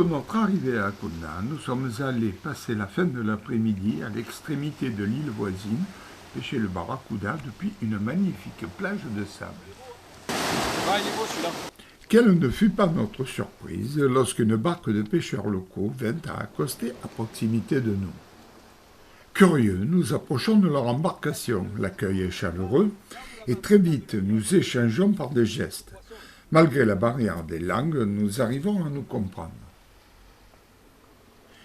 de notre arrivée à Acunda, nous sommes allés passer la fin de l'après-midi à l'extrémité de l'île voisine, pêcher le barracuda depuis une magnifique plage de sable. Ah, il est beau celui-là. Quelle ne fut pas notre surprise lorsqu'une barque de pêcheurs locaux vint à accoster à proximité de nous. Curieux, nous approchons de leur embarcation, l'accueil est chaleureux, et très vite nous échangeons par des gestes. Malgré la barrière des langues, nous arrivons à nous comprendre.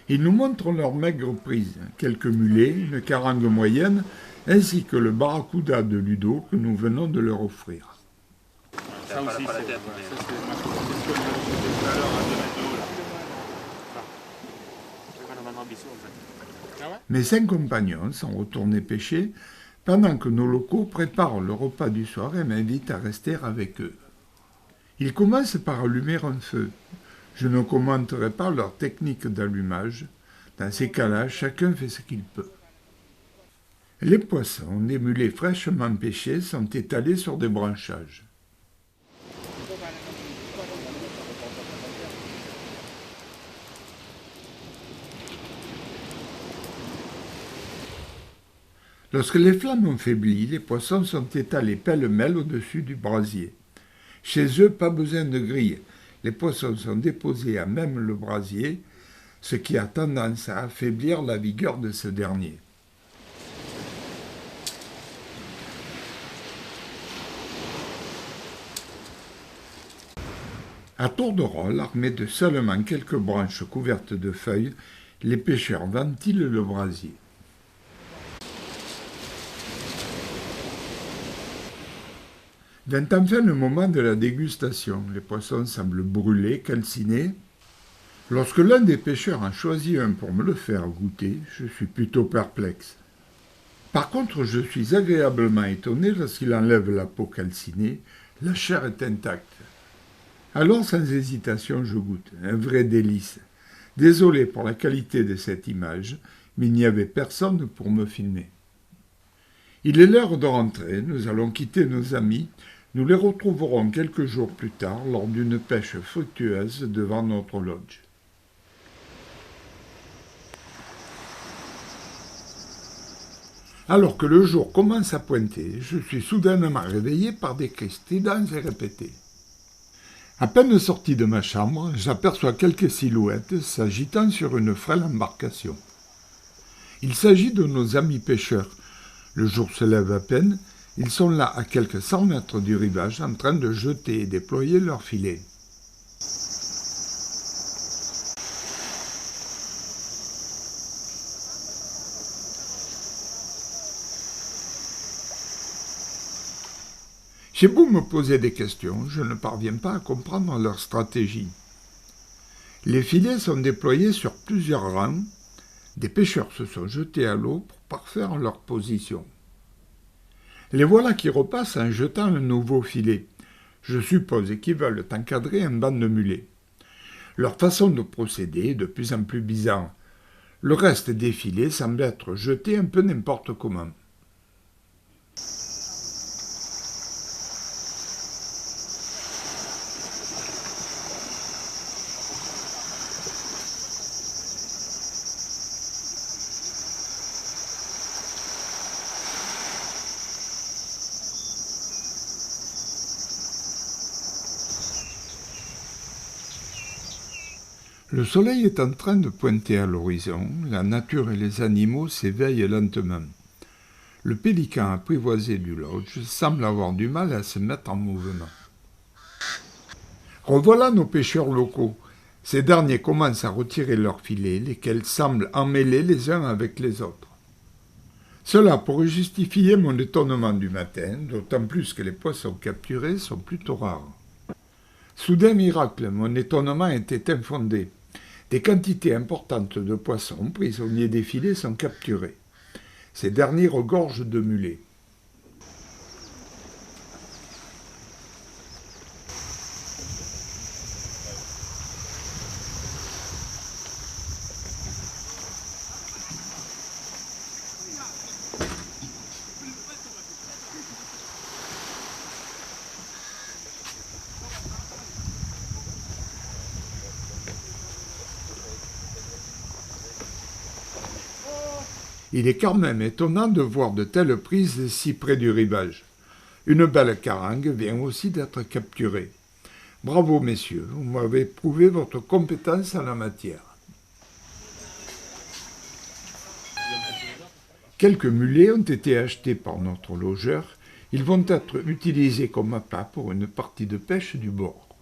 Ils nous montrent leur maigre prise, quelques mulets, une carangue moyenne, ainsi que le barracuda de Ludo que nous venons de leur offrir. Ça aussi, c'est... Mes 5 compagnons sont retournés pêcher pendant que nos locaux préparent le repas du soir et m'invitent à rester avec eux. Ils commencent par allumer un feu. Je ne commenterai pas leur technique d'allumage. Dans ces cas-là, chacun fait ce qu'il peut. Les poissons, des mulets fraîchement pêchés, sont étalés sur des branchages. Lorsque les flammes ont faibli, les poissons sont étalés pêle-mêle au-dessus du brasier. Chez eux, pas besoin de grille. Les poissons sont déposés à même le brasier, ce qui a tendance à affaiblir la vigueur de ce dernier. À tour de rôle, armés de seulement quelques branches couvertes de feuilles, les pêcheurs ventilent le brasier. Vint enfin le moment de la dégustation. Les poissons semblent brûlés, calcinés. Lorsque l'un des pêcheurs en choisit un pour me le faire goûter, je suis plutôt perplexe. Par contre, je suis agréablement étonné lorsqu'il enlève la peau calcinée, la chair est intacte. Alors, sans hésitation, je goûte. Un vrai délice. Désolé pour la qualité de cette image, mais il n'y avait personne pour me filmer. Il est l'heure de rentrer, nous allons quitter nos amis. Nous les retrouverons quelques jours plus tard lors d'une pêche fructueuse devant notre lodge. Alors que le jour commence à pointer, je suis soudainement réveillé par des cris stridents et répétés. À peine sorti de ma chambre, j'aperçois quelques silhouettes s'agitant sur une frêle embarcation. Il s'agit de nos amis pêcheurs. Le jour se lève à peine. Ils sont là à quelques 100 mètres du rivage en train de jeter et déployer leurs filets. J'ai beau me poser des questions, je ne parviens pas à comprendre leur stratégie. Les filets sont déployés sur plusieurs rangs. Des pêcheurs se sont jetés à l'eau pour parfaire leur position. Les voilà qui repassent en jetant un nouveau filet. Je suppose qu'ils veulent encadrer un banc de mulets. Leur façon de procéder est de plus en plus bizarre. Le reste des filets semble être jeté un peu n'importe comment. Le soleil est en train de pointer à l'horizon, la nature et les animaux s'éveillent lentement. Le pélican apprivoisé du lodge semble avoir du mal à se mettre en mouvement. Revoilà nos pêcheurs locaux. Ces derniers commencent à retirer leurs filets, lesquels semblent emmêlés les uns avec les autres. Cela pourrait justifier mon étonnement du matin, d'autant plus que les poissons capturés sont plutôt rares. Soudain miracle, mon étonnement était infondé. Des quantités importantes de poissons prisonniers des filets sont capturés. Ces derniers regorgent de mulets. Il est quand même étonnant de voir de telles prises si près du rivage. Une belle carangue vient aussi d'être capturée. Bravo messieurs, vous m'avez prouvé votre compétence en la matière. Quelques mulets ont été achetés par notre logeur. Ils vont être utilisés comme appât pour une partie de pêche du bord.